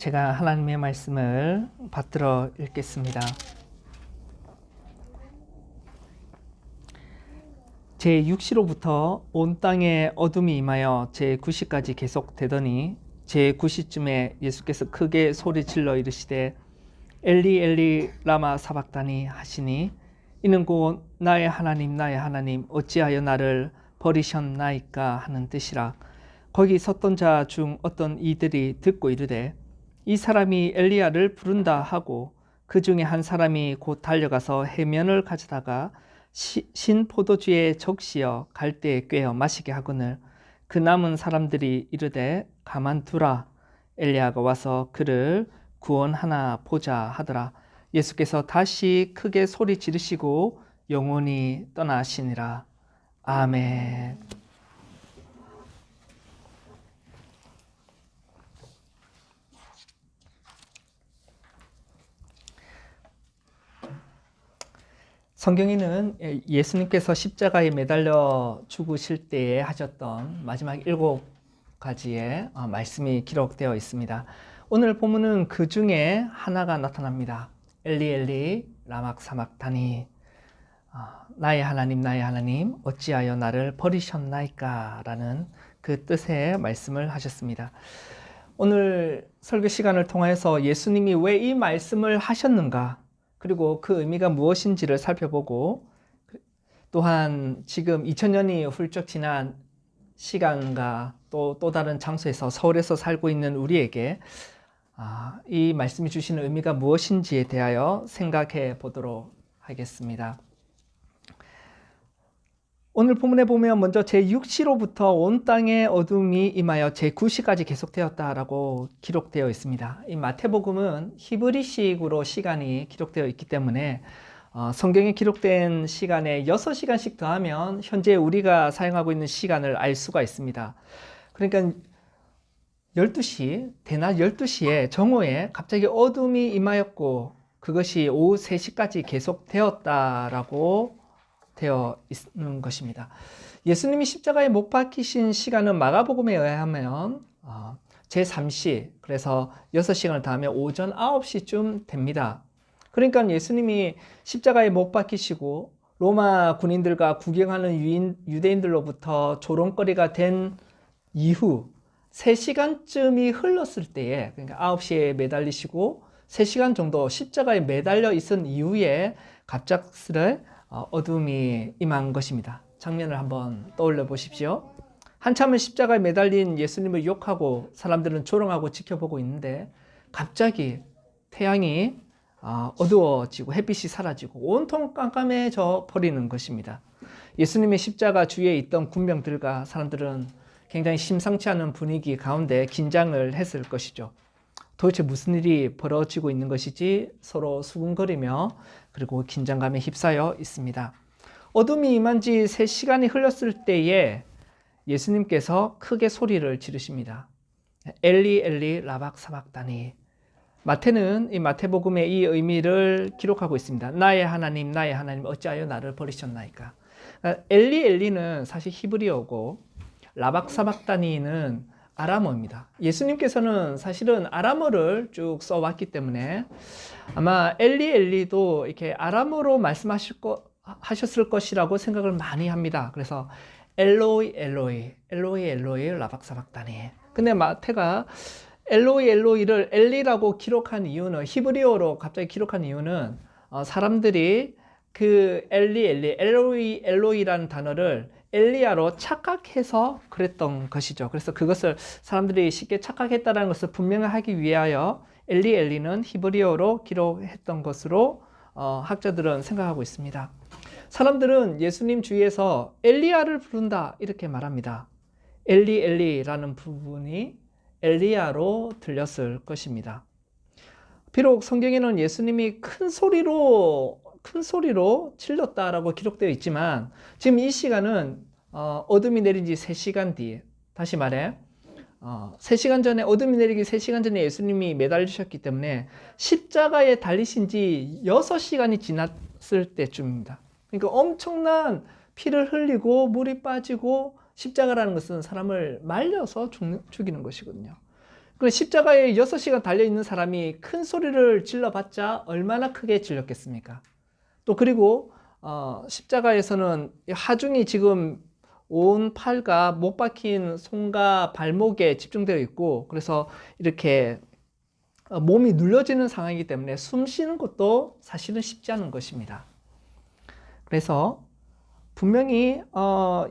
제가 하나님의 말씀을 받들어 읽겠습니다. 제6시로부터 온 땅에 어둠이 임하여 제9시까지 계속되더니 제9시쯤에 예수께서 크게 소리질러 이르시되 엘리 엘리 라마 사박다니 하시니 이는 곧 나의 하나님 나의 하나님 어찌하여 나를 버리셨나이까 하는 뜻이라. 거기 섰던 자 중 어떤 이들이 듣고 이르되 이 사람이 엘리야를 부른다 하고 그 중에 한 사람이 곧 달려가서 해면을 가져다가 신 포도주에 적시어 갈대에 꿰어 마시게 하거늘 그 남은 사람들이 이르되 가만두라 엘리야가 와서 그를 구원하나 보자 하더라. 예수께서 다시 크게 소리 지르시고 영원히 떠나시니라. 아멘. 성경에는 예수님께서 십자가에 매달려 죽으실 때에 하셨던 마지막 7가지의 말씀이 기록되어 있습니다. 오늘 본문은 그 중에 하나가 나타납니다. 엘리 엘리 라막 사막다니 나의 하나님 어찌하여 나를 버리셨나이까 라는 그 뜻의 말씀을 하셨습니다. 오늘 설교 시간을 통해서 예수님이 왜 이 말씀을 하셨는가, 그리고 그 의미가 무엇인지를 살펴보고, 또한 지금 2000년이 훌쩍 지난 시간과 또 다른 장소에서 서울에서 살고 있는 우리에게 이 말씀이 주시는 의미가 무엇인지에 대하여 생각해 보도록 하겠습니다. 오늘 본문에 보면 먼저 제6시로부터 온 땅에 어둠이 임하여 제9시까지 계속되었다라고 기록되어 있습니다. 이 마태복음은 히브리식으로 시간이 기록되어 있기 때문에 성경에 기록된 시간에 6시간씩 더하면 현재 우리가 사용하고 있는 시간을 알 수가 있습니다. 그러니까 12시, 대낮 12시에 정오에 갑자기 어둠이 임하였고 그것이 오후 3시까지 계속되었다라고 되어 있는 것입니다. 예수님이 십자가에 못 박히신 시간은 마가복음에 의하면 제3시, 그래서 6시간을 더하면 오전 9시쯤 됩니다. 그러니까 예수님이 십자가에 못 박히시고 로마 군인들과 구경하는 유대인들로부터 조롱거리가 된 이후 3시간쯤이 흘렀을 때에, 그러니까 9시에 매달리시고 3시간 정도 십자가에 매달려 있은 이후에 갑작스레 어둠이 임한 것입니다. 장면을 한번 떠올려 보십시오. 한참을 십자가에 매달린 예수님을 욕하고 사람들은 조롱하고 지켜보고 있는데 갑자기 태양이 어두워지고 햇빛이 사라지고 온통 깜깜해져 버리는 것입니다. 예수님의 십자가 주위에 있던 군병들과 사람들은 굉장히 심상치 않은 분위기 가운데 긴장을 했을 것이죠. 도대체 무슨 일이 벌어지고 있는 것이지 서로 수군거리며 그리고 긴장감에 휩싸여 있습니다. 어둠이 임한 지 3시간이 흘렀을 때에 예수님께서 크게 소리를 지르십니다. 엘리 엘리 라박 사박다니. 마태는 이 마태복음의 이 의미를 기록하고 있습니다. 나의 하나님 어찌하여 나를 버리셨나이까. 엘리 엘리는 사실 히브리어고 라박 사박다니는 아람어입니다. 예수님께서는 사실은 아람어를 쭉 써왔기 때문에 아마 엘리 엘리도 이렇게 아람어로 말씀하셨을 것이라고 생각을 많이 합니다. 그래서 엘로이 라박 사박다니. 근데 마태가 엘로이를 엘리라고 기록한 이유는, 히브리어로 갑자기 기록한 이유는 사람들이 그 엘로이라는 단어를 엘리야로 착각해서 그랬던 것이죠. 그래서 그것을 사람들이 쉽게 착각했다는 것을 분명하기 위하여 엘리는 히브리어로 기록했던 것으로 학자들은 생각하고 있습니다. 사람들은 예수님 주위에서 엘리야를 부른다 이렇게 말합니다. 엘리라는 부분이 엘리야로 들렸을 것입니다. 비록 성경에는 예수님이 큰 소리로 질렀다라고 기록되어 있지만 지금 이 시간은 어둠이 내린 지 3시간 뒤에, 다시 말해 3시간 전에, 어둠이 내리기 3시간 전에 예수님이 매달리셨기 때문에 십자가에 달리신 지 6시간이 지났을 때쯤입니다. 그러니까 엄청난 피를 흘리고 물이 빠지고, 십자가라는 것은 사람을 말려서 죽이는 것이거든요. 그 십자가에 6시간 달려있는 사람이 큰 소리를 질러봤자 얼마나 크게 질렸겠습니까? 또 그리고 십자가에서는 하중이 지금 온 팔과 못 박힌 손과 발목에 집중되어 있고, 그래서 이렇게 몸이 눌려지는 상황이기 때문에 숨 쉬는 것도 사실은 쉽지 않은 것입니다. 그래서 분명히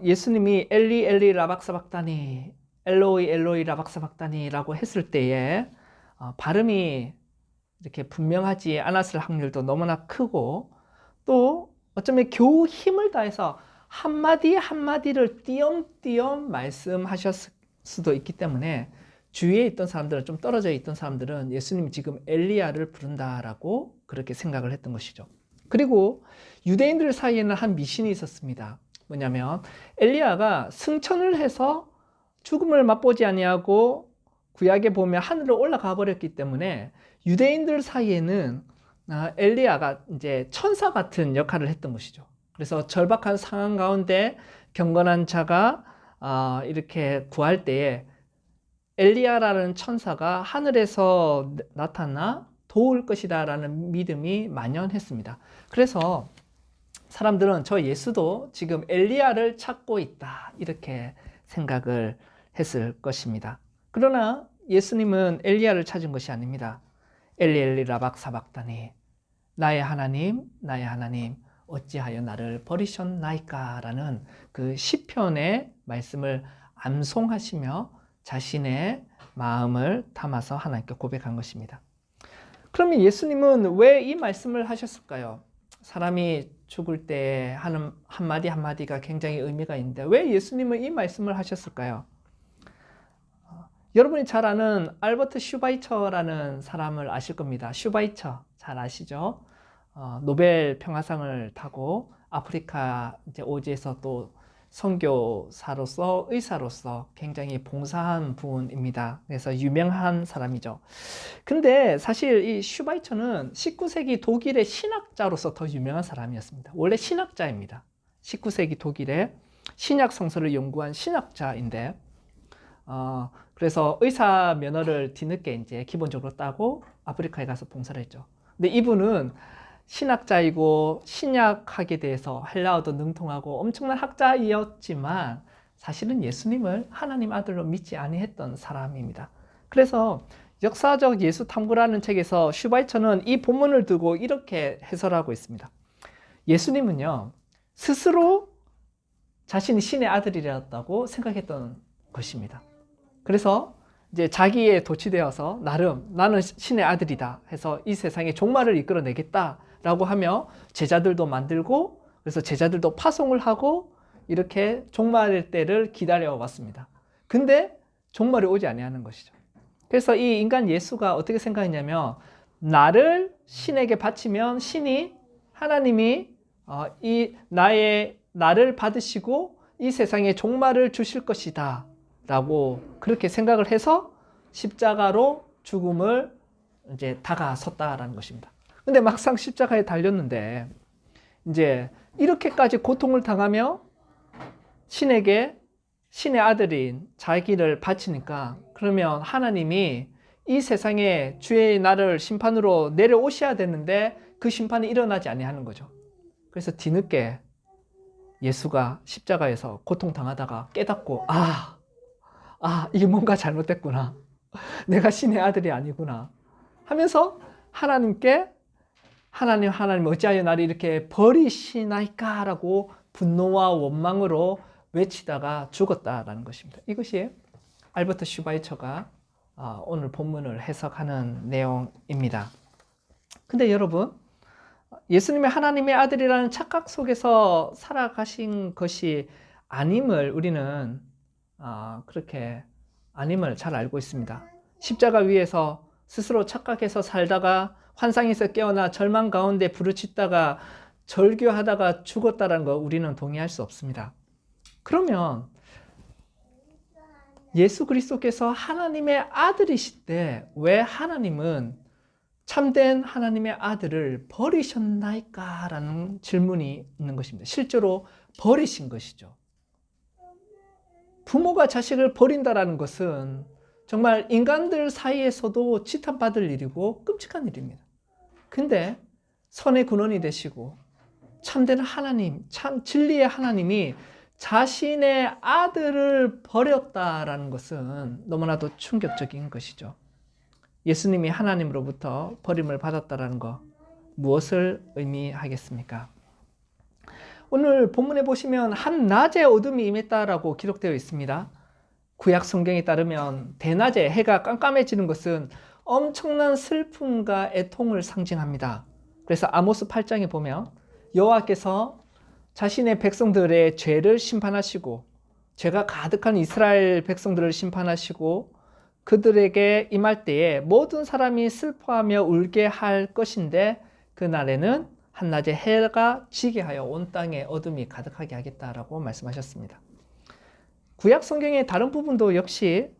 예수님이 엘리 엘리 라박사박다니, 엘로이 엘로이 라박사박다니라고 했을 때에 발음이 이렇게 분명하지 않았을 확률도 너무나 크고, 또 어쩌면 겨우 힘을 다해서 한마디 한마디를 띄엄띄엄 말씀하셨을 수도 있기 때문에 주위에 있던 사람들은, 좀 떨어져 있던 사람들은 예수님이 지금 엘리야를 부른다라고 그렇게 생각을 했던 것이죠. 그리고 유대인들 사이에는 한 미신이 있었습니다. 뭐냐면 엘리야가 승천을 해서 죽음을 맛보지 아니하고 구약에 보면 하늘로 올라가 버렸기 때문에 유대인들 사이에는 엘리야가 이제 천사 같은 역할을 했던 것이죠. 그래서 절박한 상황 가운데 경건한 자가 이렇게 구할 때에 엘리야라는 천사가 하늘에서 나타나 도울 것이다 라는 믿음이 만연했습니다. 그래서 사람들은 저 예수도 지금 엘리야를 찾고 있다 이렇게 생각을 했을 것입니다. 그러나 예수님은 엘리야를 찾은 것이 아닙니다. 엘리 엘리 라박사박다니, 나의 하나님 나의 하나님 어찌하여 나를 버리셨나이까 라는 그 시편의 말씀을 암송하시며 자신의 마음을 담아서 하나님께 고백한 것입니다. 그러면 예수님은 왜 이 말씀을 하셨을까요? 사람이 죽을 때 하는 한마디 한마디가 굉장히 의미가 있는데 왜 예수님은 이 말씀을 하셨을까요? 여러분이 잘 아는 알버트 슈바이처라는 사람을 아실 겁니다. 슈바이처 잘 아시죠? 노벨 평화상을 타고 아프리카 이제 오지에서 또 선교사로서 의사로서 굉장히 봉사한 분입니다. 그래서 유명한 사람이죠. 근데 사실 이 슈바이처는 19세기 독일의 신학자로서 더 유명한 사람이었습니다. 원래 신학자입니다. 19세기 독일의 신약 성서를 연구한 신학자인데, 그래서 의사 면허를 뒤늦게 이제 기본적으로 따고 아프리카에 가서 봉사를 했죠. 근데 이분은 신학자이고 신약학에 대해서 헬라어도 능통하고 엄청난 학자이었지만 사실은 예수님을 하나님 아들로 믿지 아니했던 사람입니다. 그래서 역사적 예수 탐구라는 책에서 슈바이처는 이 본문을 두고 이렇게 해설하고 있습니다. 예수님은요, 스스로 자신이 신의 아들이었다고 생각했던 것입니다. 그래서 이제 자기에 도취되어서 나름 나는 신의 아들이다 해서 이 세상에 종말을 이끌어내겠다라고 하며 제자들도 만들고, 그래서 제자들도 파송을 하고 이렇게 종말의 때를 기다려 왔습니다. 근데 종말이 오지 아니하는 것이죠. 그래서 이 인간 예수가 어떻게 생각했냐면, 나를 신에게 바치면 신이, 하나님이 나를 받으시고 이 세상에 종말을 주실 것이다 라고 그렇게 생각을 해서 십자가로 죽음을 이제 다가섰다라는 것입니다. 근데 막상 십자가에 달렸는데 이제 이렇게까지 고통을 당하며 신에게 신의 아들인 자기를 바치니까, 그러면 하나님이 이 세상에 주의 날을 심판으로 내려오셔야 되는데 그 심판이 일어나지 아니하는 거죠. 그래서 뒤늦게 예수가 십자가에서 고통당하다가 깨닫고 이게 뭔가 잘못됐구나. 내가 신의 아들이 아니구나 하면서 하나님께 하나님 어찌하여 나를 이렇게 버리시나이까 라고 분노와 원망으로 외치다가 죽었다라는 것입니다. 이것이 알버트 슈바이처가 오늘 본문을 해석하는 내용입니다. 근데 여러분, 예수님이 하나님의 아들이라는 착각 속에서 살아가신 것이 아님을 우리는 그렇게 아님을 잘 알고 있습니다. 십자가 위에서 스스로 착각해서 살다가 환상에서 깨어나 절망 가운데 부르짖다가 절규하다가 죽었다는 거 우리는 동의할 수 없습니다. 그러면 예수 그리스도께서 하나님의 아들이실 때 왜 하나님은 참된 하나님의 아들을 버리셨나이까? 라는 질문이 있는 것입니다. 실제로 버리신 것이죠. 부모가 자식을 버린다는 것은 정말 인간들 사이에서도 지탄받을 일이고 끔찍한 일입니다. 근데 선의 근원이 되시고 참된 하나님, 참 진리의 하나님이 자신의 아들을 버렸다라는 것은 너무나도 충격적인 것이죠. 예수님이 하나님으로부터 버림을 받았다라는 것, 무엇을 의미하겠습니까? 오늘 본문에 보시면 한낮에 어둠이 임했다라고 기록되어 있습니다. 구약 성경에 따르면 대낮에 해가 깜깜해지는 것은 엄청난 슬픔과 애통을 상징합니다. 그래서 아모스 8장에 보면 여호와께서 자신의 백성들의 죄를 심판하시고 죄가 가득한 이스라엘 백성들을 심판하시고 그들에게 임할 때에 모든 사람이 슬퍼하며 울게 할 것인데 그날에는 한낮에 해가 지게 하여 온 땅에 어둠이 가득하게 하겠다라고 말씀하셨습니다. 구약 성경의 다른 부분도 역시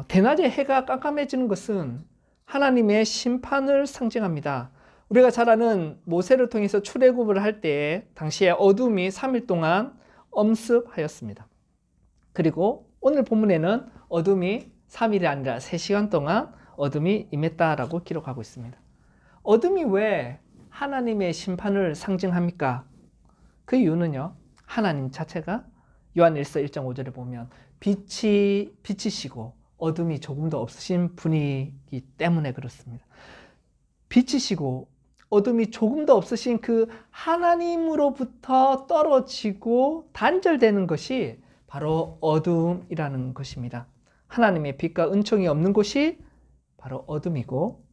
대낮에 해가 깜깜해지는 것은 하나님의 심판을 상징합니다. 우리가 잘 아는 모세를 통해서 출애굽을 할 때 당시에 어둠이 3일 동안 엄습하였습니다. 그리고 오늘 본문에는 어둠이 3일이 아니라 3시간 동안 어둠이 임했다라고 기록하고 있습니다. 어둠이 왜 하나님의 심판을 상징합니까? 그 이유는요, 하나님 자체가 요한일서 1장 5절에 보면 빛이시고 어둠이 조금도 없으신 분이기 때문에 그렇습니다. 빛이시고 어둠이 조금도 없으신 그 하나님으로부터 떨어지고 단절되는 것이 바로 어둠이라는 것입니다. 하나님의 빛과 은총이 없는 곳이 바로 어둠이고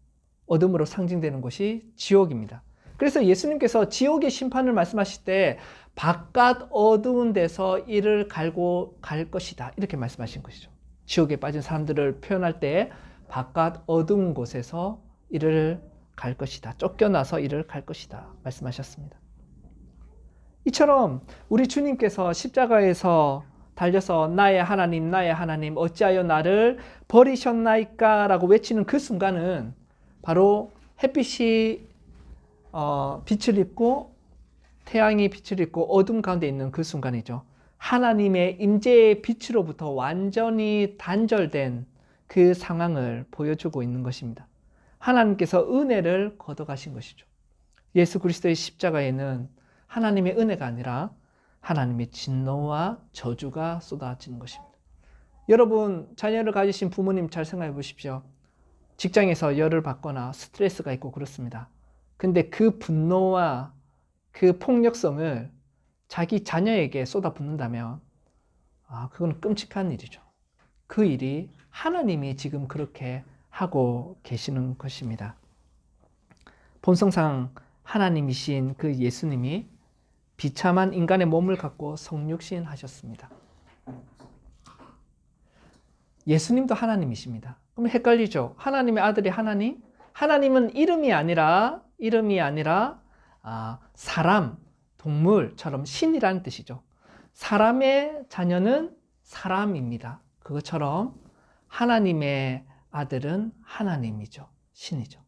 어둠으로 상징되는 곳이 지옥입니다. 그래서 예수님께서 지옥의 심판을 말씀하실 때 바깥 어두운 데서 이를 갈고 갈 것이다 이렇게 말씀하신 것이죠. 지옥에 빠진 사람들을 표현할 때 바깥 어두운 곳에서 이를 갈 것이다. 쫓겨나서 이를 갈 것이다 말씀하셨습니다. 이처럼 우리 주님께서 십자가에서 달려서 나의 하나님 어찌하여 나를 버리셨나이까 라고 외치는 그 순간은 바로 햇빛이 빛을 입고 태양이 빛을 입고 어둠 가운데 있는 그 순간이죠. 하나님의 임재의 빛으로부터 완전히 단절된 그 상황을 보여주고 있는 것입니다. 하나님께서 은혜를 걷어가신 것이죠. 예수 그리스도의 십자가에는 하나님의 은혜가 아니라 하나님의 진노와 저주가 쏟아지는 것입니다. 여러분, 자녀를 가지신 부모님 잘 생각해 보십시오. 직장에서 열을 받거나 스트레스가 있고 그렇습니다. 근데 그 분노와 그 폭력성을 자기 자녀에게 쏟아붓는다면 그건 끔찍한 일이죠. 그 일이 하나님이 지금 그렇게 하고 계시는 것입니다. 본성상 하나님이신 그 예수님이 비참한 인간의 몸을 갖고 성육신 하셨습니다. 예수님도 하나님이십니다. 그럼 헷갈리죠? 하나님의 아들이 하나님? 하나님은 이름이 아니라 사람, 동물처럼 신이라는 뜻이죠. 사람의 자녀는 사람입니다. 그것처럼 하나님의 아들은 하나님이죠. 신이죠.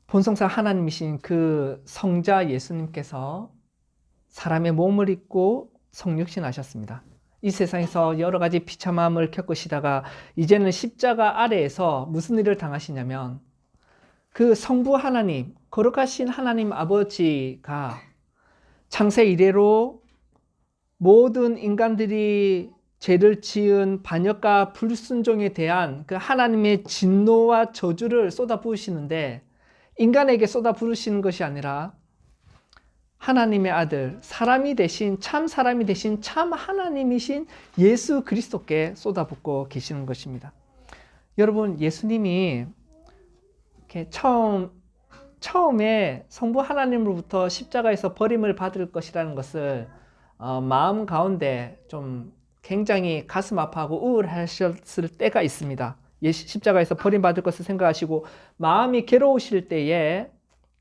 본성상 하나님이신 그 성자 예수님께서 사람의 몸을 입고 성육신하셨습니다. 이 세상에서 여러 가지 비참함을 겪으시다가 이제는 십자가 아래에서 무슨 일을 당하시냐면 그 성부 하나님, 거룩하신 하나님 아버지가 창세 이래로 모든 인간들이 죄를 지은 반역과 불순종에 대한 그 하나님의 진노와 저주를 쏟아부으시는데 인간에게 쏟아부으시는 것이 아니라 하나님의 아들, 사람이 되신 참 하나님이신 예수 그리스도께 쏟아붓고 계시는 것입니다. 여러분, 예수님이 이렇게 처음에 성부 하나님으로부터 십자가에서 버림을 받을 것이라는 것을 마음 가운데 좀 굉장히 가슴 아파하고 우울하셨을 때가 있습니다. 십자가에서 버림받을 것을 생각하시고 마음이 괴로우실 때에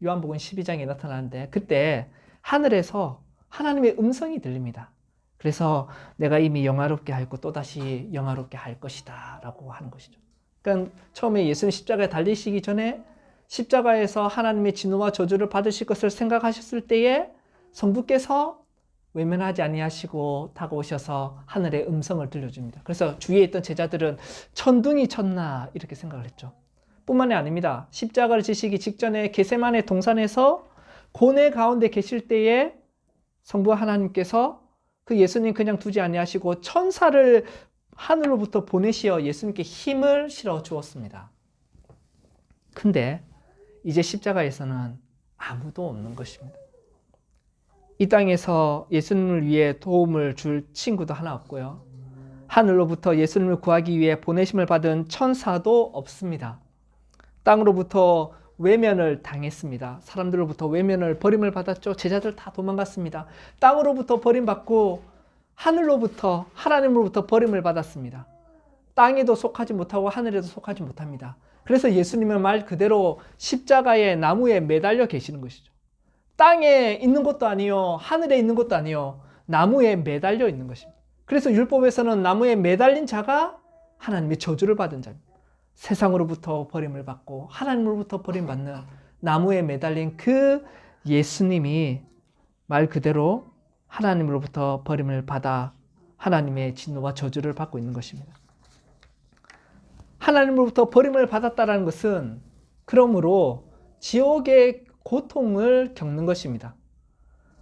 요한복음 12장에 나타나는데 그때 하늘에서 하나님의 음성이 들립니다. 그래서 내가 이미 영화롭게 하였고 또다시 영화롭게 할 것이다 라고 하는 것이죠. 그러니까 처음에 예수님 십자가에 달리시기 전에 십자가에서 하나님의 진노와 저주를 받으실 것을 생각하셨을 때에 성부께서 외면하지 아니하시고 다가오셔서 하늘의 음성을 들려줍니다. 그래서 주위에 있던 제자들은 천둥이 쳤나 이렇게 생각을 했죠. 뿐만이 아닙니다. 십자가를 지시기 직전에 겟세마네 동산에서 고뇌 가운데 계실 때에 성부 하나님께서 그 예수님 그냥 두지 아니하시고 천사를 하늘로부터 보내시어 예수님께 힘을 실어 주었습니다. 근데 이제 십자가에서는 아무도 없는 것입니다. 이 땅에서 예수님을 위해 도움을 줄 친구도 하나 없고요. 하늘로부터 예수님을 구하기 위해 보내심을 받은 천사도 없습니다. 땅으로부터 외면을 당했습니다. 사람들로부터 외면을 버림을 받았죠. 제자들 다 도망갔습니다. 땅으로부터 버림받고 하늘로부터 하나님으로부터 버림을 받았습니다. 땅에도 속하지 못하고 하늘에도 속하지 못합니다. 그래서 예수님은 말 그대로 십자가의 나무에 매달려 계시는 것이죠. 땅에 있는 것도 아니요, 하늘에 있는 것도 아니요, 나무에 매달려 있는 것입니다. 그래서 율법에서는 나무에 매달린 자가 하나님의 저주를 받은 자입니다. 세상으로부터 버림을 받고 하나님으로부터 버림받는 나무에 매달린 그 예수님이 말 그대로 하나님으로부터 버림을 받아 하나님의 진노와 저주를 받고 있는 것입니다. 하나님으로부터 버림을 받았다는 것은 그러므로 지옥의 고통을 겪는 것입니다.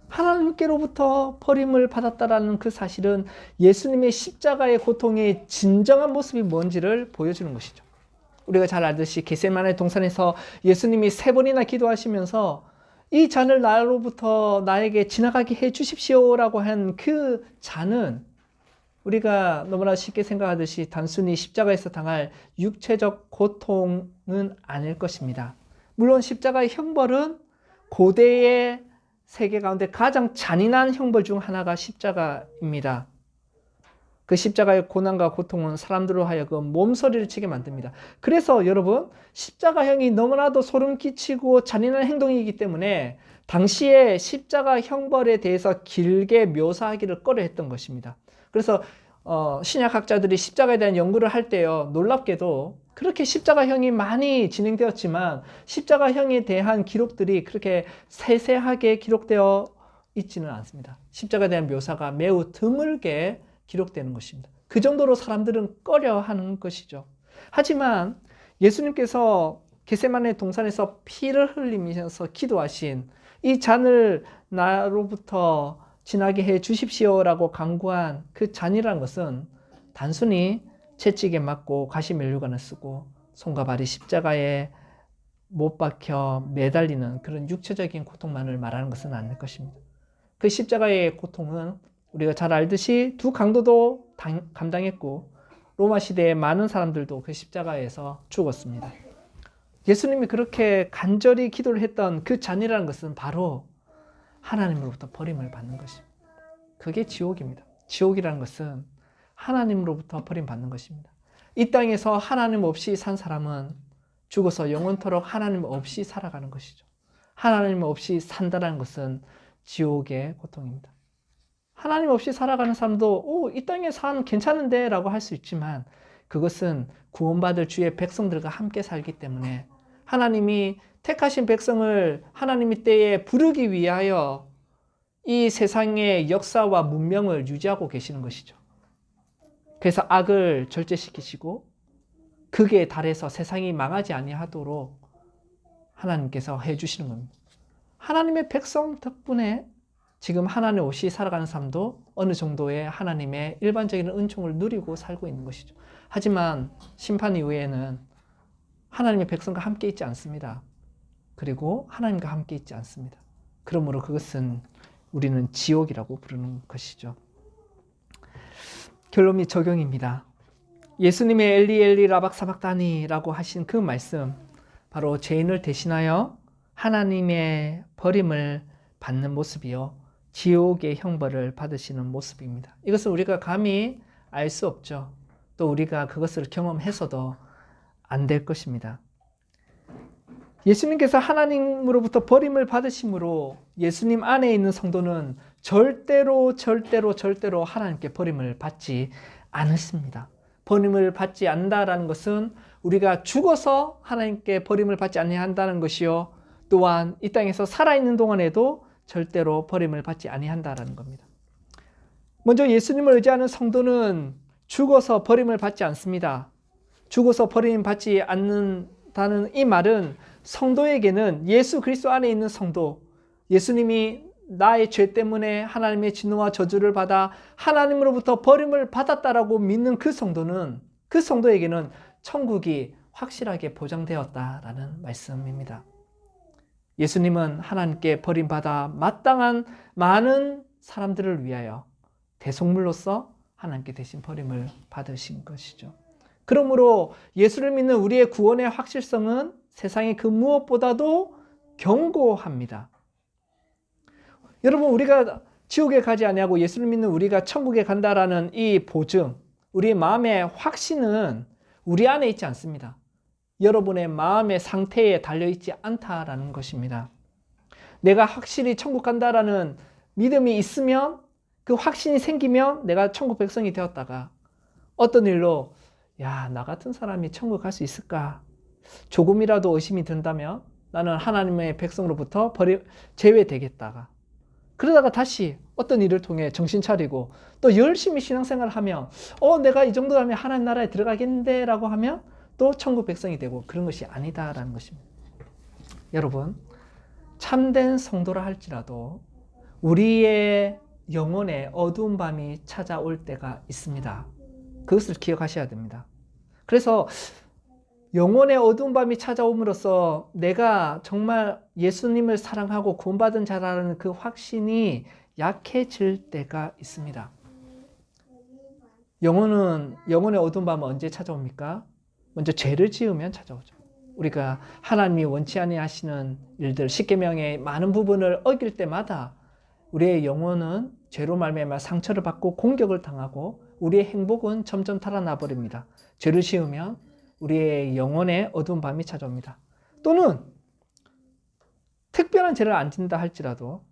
하나님께로부터 버림을 받았다는 그 사실은 예수님의 십자가의 고통의 진정한 모습이 뭔지를 보여주는 것이죠. 우리가 잘 알듯이 겟세마네 동산에서 예수님이 3번이나 기도하시면서 이 잔을 나로부터 나에게 지나가게 해 주십시오라고 한 그 잔은 우리가 너무나 쉽게 생각하듯이 단순히 십자가에서 당할 육체적 고통은 아닐 것입니다. 물론 십자가의 형벌은 고대의 세계 가운데 가장 잔인한 형벌 중 하나가 십자가입니다. 그 십자가의 고난과 고통은 사람들로 하여금 몸서리를 치게 만듭니다. 그래서 여러분, 십자가형이 너무나도 소름 끼치고 잔인한 행동이기 때문에 당시에 십자가 형벌에 대해서 길게 묘사하기를 꺼려했던 것입니다. 그래서 신약학자들이 십자가에 대한 연구를 할 때요, 놀랍게도 그렇게 십자가형이 많이 진행되었지만 십자가형에 대한 기록들이 그렇게 세세하게 기록되어 있지는 않습니다. 십자가에 대한 묘사가 매우 드물게 기록되는 것입니다. 그 정도로 사람들은 꺼려하는 것이죠. 하지만 예수님께서 겟세마네 동산에서 피를 흘리면서 기도하신 이 잔을 나로부터 지나게 해 주십시오라고 간구한 그 잔이라는 것은 단순히 채찍에 맞고 가시면류관을 쓰고 손과 발이 십자가에 못 박혀 매달리는 그런 육체적인 고통만을 말하는 것은 아닐 것입니다. 그 십자가의 고통은 우리가 잘 알듯이 두 강도도 감당했고 로마 시대에 많은 사람들도 그 십자가에서 죽었습니다. 예수님이 그렇게 간절히 기도를 했던 그 잔이라는 것은 바로 하나님으로부터 버림을 받는 것입니다. 그게 지옥입니다. 지옥이라는 것은 하나님으로부터 버림받는 것입니다. 이 땅에서 하나님 없이 산 사람은 죽어서 영원토록 하나님 없이 살아가는 것이죠. 하나님 없이 산다는 것은 지옥의 고통입니다. 하나님 없이 살아가는 사람도 이 땅에 산 괜찮은데 라고 할 수 있지만 그것은 구원받을 주의 백성들과 함께 살기 때문에 하나님이 택하신 백성을 하나님의 때에 부르기 위하여 이 세상의 역사와 문명을 유지하고 계시는 것이죠. 그래서 악을 절제시키시고 극에 달해서 세상이 망하지 아니하도록 하나님께서 해주시는 겁니다. 하나님의 백성 덕분에 지금 하나님 없이 살아가는 사람도 어느 정도의 하나님의 일반적인 은총을 누리고 살고 있는 것이죠. 하지만 심판 이후에는 하나님의 백성과 함께 있지 않습니다. 그리고 하나님과 함께 있지 않습니다. 그러므로 그것은 우리는 지옥이라고 부르는 것이죠. 결론 및 적용입니다. 예수님의 엘리 엘리 라박 사박다니라고 하신 그 말씀, 바로 죄인을 대신하여 하나님의 버림을 받는 모습이요, 지옥의 형벌을 받으시는 모습입니다. 이것을 우리가 감히 알 수 없죠. 또 우리가 그것을 경험해서도 안 될 것입니다. 예수님께서 하나님으로부터 버림을 받으심으로 예수님 안에 있는 성도는 절대로 하나님께 버림을 받지 않으십니다. 버림을 받지 않는다라는 것은 우리가 죽어서 하나님께 버림을 받지 아니한다는 것이요, 또한 이 땅에서 살아있는 동안에도 절대로 버림을 받지 아니한다라는 겁니다. 먼저 예수님을 의지하는 성도는 죽어서 버림을 받지 않습니다. 죽어서 버림받지 않는다는 이 말은 성도에게는 예수 그리스도 안에 있는 성도, 예수님이 나의 죄 때문에 하나님의 진노와 저주를 받아 하나님으로부터 버림을 받았다라고 믿는 그 성도에게는 천국이 확실하게 보장되었다라는 말씀입니다. 예수님은 하나님께 버림받아 마땅한 많은 사람들을 위하여 대속물로서 하나님께 대신 버림을 받으신 것이죠. 그러므로 예수를 믿는 우리의 구원의 확실성은 세상의 그 무엇보다도 견고합니다. 여러분, 우리가 지옥에 가지 아니하고 예수를 믿는 우리가 천국에 간다라는 이 보증, 우리의 마음의 확신은 우리 안에 있지 않습니다. 여러분의 마음의 상태에 달려있지 않다라는 것입니다. 내가 확실히 천국 간다라는 믿음이 있으면, 그 확신이 생기면 내가 천국 백성이 되었다가 어떤 일로 나 같은 사람이 천국 갈 수 있을까? 조금이라도 의심이 든다면 나는 하나님의 백성으로부터 제외되겠다가, 그러다가 다시 어떤 일을 통해 정신 차리고 또 열심히 신앙생활을 하면 내가 이 정도 하면 하나님 나라에 들어가겠는데 라고 하면 또 천국 백성이 되고, 그런 것이 아니다라는 것입니다. 여러분, 참된 성도라 할지라도 우리의 영혼에 어두운 밤이 찾아올 때가 있습니다. 그것을 기억하셔야 됩니다. 그래서 영혼의 어두운 밤이 찾아옴으로써 내가 정말 예수님을 사랑하고 구원받은 자라는 그 확신이 약해질 때가 있습니다. 영혼의 어두운 밤은 언제 찾아옵니까? 먼저 죄를 지으면 찾아오죠. 우리가 하나님이 원치 아니하시는 일들, 십계명의 많은 부분을 어길 때마다 우리의 영혼은 죄로 말미암아 상처를 받고 공격을 당하고 우리의 행복은 점점 달아나 버립니다. 죄를 지으면 우리의 영혼에 어두운 밤이 찾아옵니다. 또는 특별한 죄를 안 짓는다 할지라도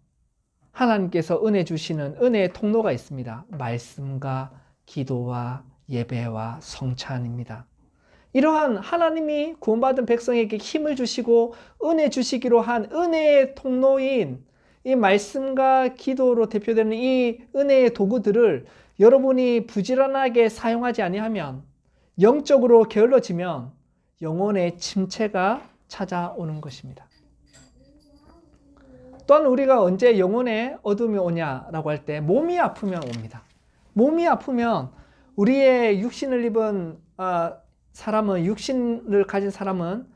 하나님께서 은혜 주시는 은혜의 통로가 있습니다. 말씀과 기도와 예배와 성찬입니다. 이러한 하나님이 구원받은 백성에게 힘을 주시고 은혜 주시기로 한 은혜의 통로인 이 말씀과 기도로 대표되는 이 은혜의 도구들을 여러분이 부지런하게 사용하지 아니하면, 영적으로 게을러지면 영혼의 침체가 찾아오는 것입니다. 또한 우리가 언제 영혼의 어둠이 오냐라고 할 때 몸이 아프면 옵니다. 몸이 아프면 우리의 육신을 입은 사람은, 육신을 가진 사람은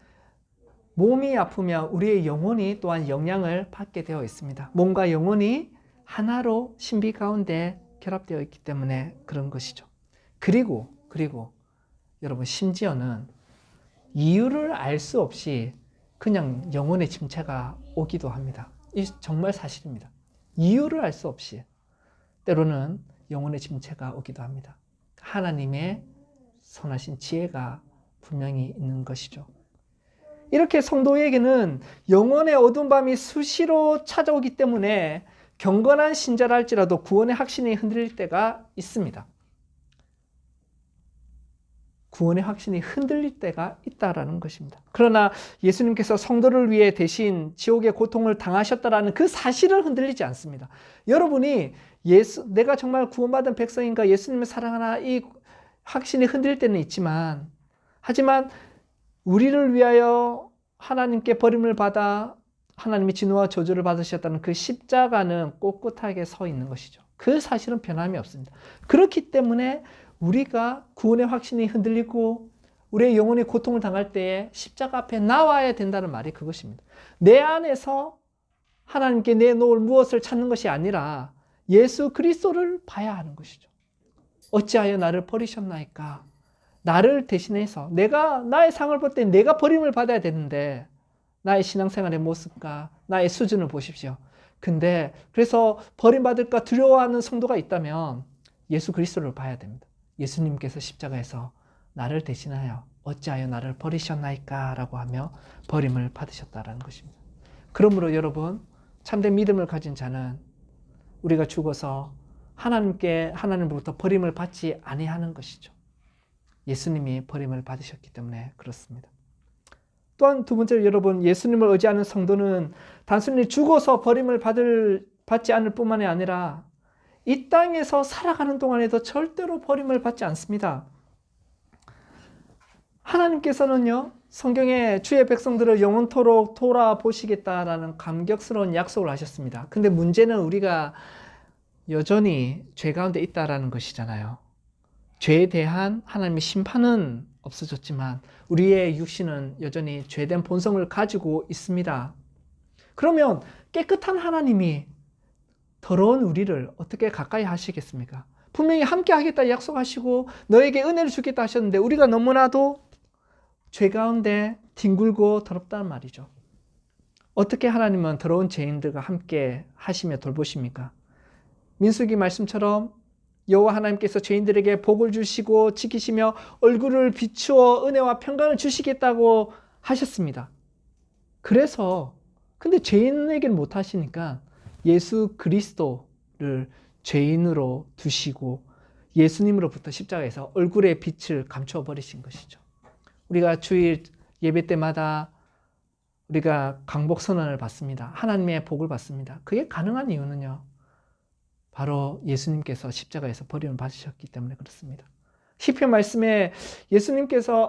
몸이 아프면 우리의 영혼이 또한 영향을 받게 되어 있습니다. 몸과 영혼이 하나로 신비 가운데 결합되어 있기 때문에 그런 것이죠. 그리고 여러분, 심지어는 이유를 알 수 없이 그냥 영혼의 침체가 오기도 합니다. 이 정말 사실입니다. 이유를 알 수 없이 때로는 영혼의 침체가 오기도 합니다. 하나님의 선하신 지혜가 분명히 있는 것이죠. 이렇게 성도에게는 영혼의 어두운 밤이 수시로 찾아오기 때문에 경건한 신자라 할지라도 구원의 확신이 흔들릴 때가 있습니다. 구원의 확신이 흔들릴 때가 있다라는 것입니다. 그러나 예수님께서 성도를 위해 대신 지옥의 고통을 당하셨다라는 그 사실은 흔들리지 않습니다. 여러분이 내가 정말 구원받은 백성인가, 예수님을 사랑하나, 이 확신이 흔들릴 때는 있지만, 하지만 우리를 위하여 하나님께 버림을 받아 하나님의 진노와 저주를 받으셨다는 그 십자가는 꼿꼿하게 서 있는 것이죠. 그 사실은 변함이 없습니다. 그렇기 때문에 우리가 구원의 확신이 흔들리고 우리의 영혼이 고통을 당할 때에 십자가 앞에 나와야 된다는 말이 그것입니다. 내 안에서 하나님께 내놓을 무엇을 찾는 것이 아니라 예수 그리스도를 봐야 하는 것이죠. 어찌하여 나를 버리셨나이까? 나를 대신해서 나의 상을 볼 때 내가 버림을 받아야 되는데, 나의 신앙생활의 모습과 나의 수준을 보십시오. 근데 그래서 버림받을까 두려워하는 성도가 있다면 예수 그리스도를 봐야 됩니다. 예수님께서 십자가에서 나를 대신하여 어찌하여 나를 버리셨나이까? 라고 하며 버림을 받으셨다라는 것입니다. 그러므로 여러분, 참된 믿음을 가진 자는 우리가 죽어서 하나님으로부터 버림을 받지 아니하는 것이죠. 예수님이 버림을 받으셨기 때문에 그렇습니다. 또한 두 번째로 여러분, 예수님을 의지하는 성도는 단순히 죽어서 버림을 받지 않을 뿐만이 아니라 이 땅에서 살아가는 동안에도 절대로 버림을 받지 않습니다. 하나님께서는요, 성경에 주의 백성들을 영원토록 돌아보시겠다라는 감격스러운 약속을 하셨습니다. 근데 문제는 우리가 여전히 죄 가운데 있다라는 것이잖아요. 죄에 대한 하나님의 심판은 없어졌지만 우리의 육신은 여전히 죄된 본성을 가지고 있습니다. 그러면 깨끗한 하나님이 더러운 우리를 어떻게 가까이 하시겠습니까? 분명히 함께 하겠다 약속하시고 너에게 은혜를 주겠다 하셨는데 우리가 너무나도 죄 가운데 뒹굴고 더럽다는 말이죠. 어떻게 하나님은 더러운 죄인들과 함께 하시며 돌보십니까? 민수기 말씀처럼 여호와 하나님께서 죄인들에게 복을 주시고 지키시며 얼굴을 비추어 은혜와 평강을 주시겠다고 하셨습니다. 그래서 근데 죄인에게는 못 하시니까 예수 그리스도를 죄인으로 두시고 예수님으로부터 십자가에서 얼굴의 빛을 감추어 버리신 것이죠. 우리가 주일 예배 때마다 우리가 강복 선언을 받습니다. 하나님의 복을 받습니다. 그게 가능한 이유는요, 바로 예수님께서 십자가에서 버림을 받으셨기 때문에 그렇습니다. 시편 말씀에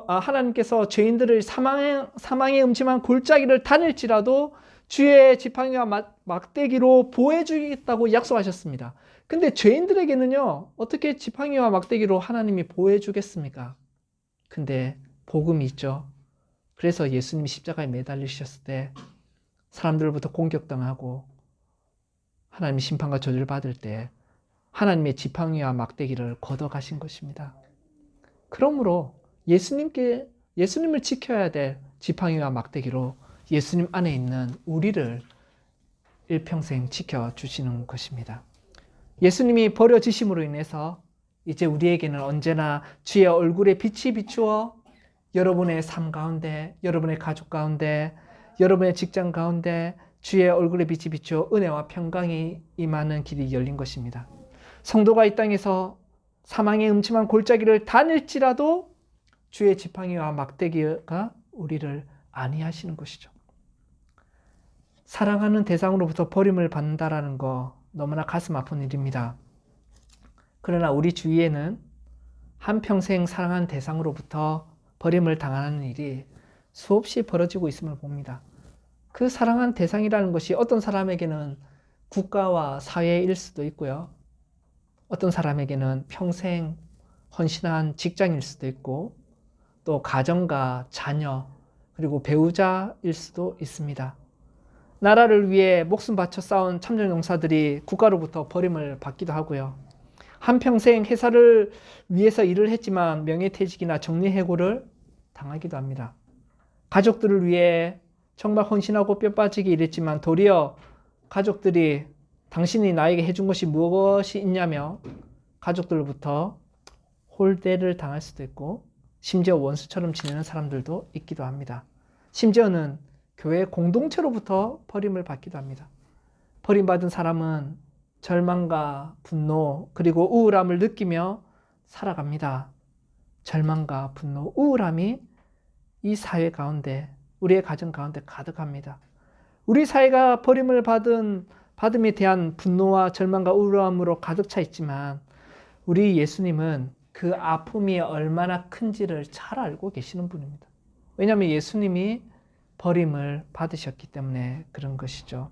하나님께서 죄인들을 사망의 음침한 골짜기를 다닐지라도 주의 지팡이와 막대기로 보호해 주겠다고 약속하셨습니다. 근데 죄인들에게는요, 어떻게 지팡이와 막대기로 하나님이 보호해 주겠습니까? 근데 복음이 있죠. 그래서 예수님이 십자가에 매달리셨을 때 사람들로부터 공격당하고 하나님의 심판과 저주를 받을 때 하나님의 지팡이와 막대기를 걷어가신 것입니다. 그러므로 예수님을 지켜야 될 지팡이와 막대기로 예수님 안에 있는 우리를 일평생 지켜주시는 것입니다. 예수님이 버려지심으로 인해서 이제 우리에게는 언제나 주의 얼굴에 빛이 비추어 여러분의 삶 가운데, 여러분의 가족 가운데, 여러분의 직장 가운데 주의 얼굴에 빛이 비추어 은혜와 평강이 임하는 길이 열린 것입니다. 성도가 이 땅에서 사망의 음침한 골짜기를 다닐지라도 주의 지팡이와 막대기가 우리를 안위하시는 것이죠. 사랑하는 대상으로부터 버림을 받는다라는 거 너무나 가슴 아픈 일입니다. 그러나 우리 주위에는 한평생 사랑하는 대상으로부터 버림을 당하는 일이 수없이 벌어지고 있음을 봅니다. 그 사랑하는 대상이라는 것이 어떤 사람에게는 국가와 사회일 수도 있고요. 어떤 사람에게는 평생 헌신한 직장일 수도 있고 또 가정과 자녀 그리고 배우자일 수도 있습니다. 나라를 위해 목숨 바쳐 싸운 참전용사들이 국가로부터 버림을 받기도 하고요. 한평생 회사를 위해서 일을 했지만 명예퇴직이나 정리해고를 당하기도 합니다. 가족들을 위해 정말 헌신하고 뼈 빠지게 일했지만 도리어 가족들이 당신이 나에게 해준 것이 무엇이 있냐며 가족들로부터 홀대를 당할 수도 있고 심지어 원수처럼 지내는 사람들도 있기도 합니다. 심지어는 교회 공동체로부터 버림을 받기도 합니다. 버림받은 사람은 절망과 분노 그리고 우울함을 느끼며 살아갑니다. 절망과 분노, 우울함이 이 사회 가운데 우리의 가정 가운데 가득합니다. 우리 사회가 버림을 받음에 대한 분노와 절망과 우울함으로 가득 차 있지만 우리 예수님은 그 아픔이 얼마나 큰지를 잘 알고 계시는 분입니다. 왜냐하면 예수님이 버림을 받으셨기 때문에 그런 것이죠.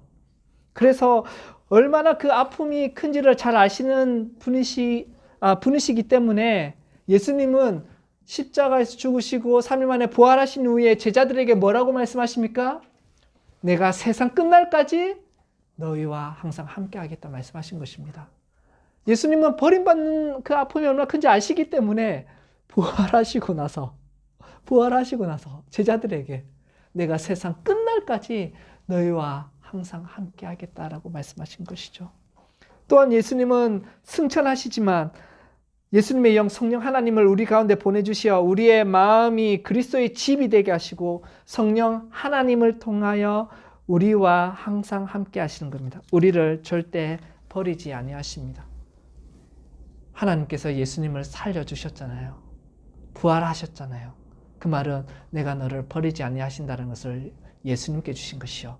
그래서 얼마나 그 아픔이 큰지를 잘 아시는 분이시기 때문에 예수님은 십자가에서 죽으시고 3일 만에 부활하신 후에 제자들에게 뭐라고 말씀하십니까? 내가 세상 끝날까지 너희와 항상 함께 하겠다 말씀하신 것입니다. 예수님은 버림받는 그 아픔이 얼마나 큰지 아시기 때문에 부활하시고 나서 제자들에게 내가 세상 끝날까지 너희와 항상 함께 하겠다라고 말씀하신 것이죠. 또한 예수님은 승천하시지만 예수님의 영 성령 하나님을 우리 가운데 보내주시어 우리의 마음이 그리스도의 집이 되게 하시고 성령 하나님을 통하여 우리와 항상 함께 하시는 겁니다. 우리를 절대 버리지 아니하십니다. 하나님께서 예수님을 살려주셨잖아요. 부활하셨잖아요. 그 말은 내가 너를 버리지 아니하신다는 것을 예수님께 주신 것이요.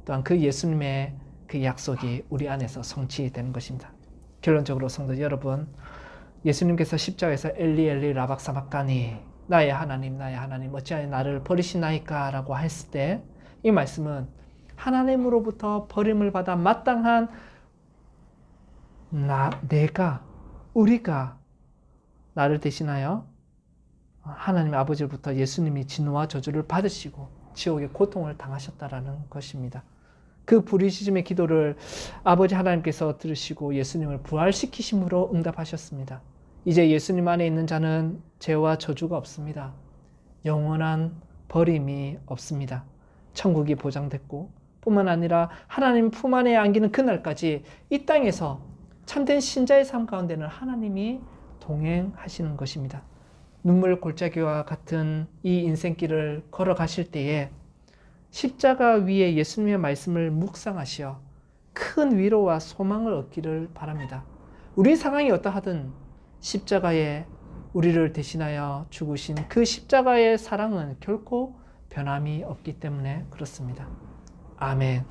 또한 그 예수님의 그 약속이 우리 안에서 성취되는 것입니다. 결론적으로 성도 여러분, 예수님께서 십자가에서 엘리 엘리 라박사박다니 나의 하나님 나의 하나님 어찌하여 나를 버리시나이까 라고 했을 때 이 말씀은 하나님으로부터 버림을 받아 마땅한 우리가 나를 대신하여 하나님 아버지로부터 예수님이 진노와 저주를 받으시고 지옥의 고통을 당하셨다라는 것입니다. 그 부르짖음의 기도를 아버지 하나님께서 들으시고 예수님을 부활시키심으로 응답하셨습니다. 이제 예수님 안에 있는 자는 죄와 저주가 없습니다. 영원한 버림이 없습니다. 천국이 보장됐고 뿐만 아니라 하나님 품 안에 안기는 그날까지 이 땅에서 참된 신자의 삶 가운데는 하나님이 동행하시는 것입니다. 눈물 골짜기와 같은 이 인생길을 걸어가실 때에 십자가 위에 예수님의 말씀을 묵상하시어 큰 위로와 소망을 얻기를 바랍니다. 우리 상황이 어떠하든 십자가에 우리를 대신하여 죽으신 그 십자가의 사랑은 결코 변함이 없기 때문에 그렇습니다. 아멘.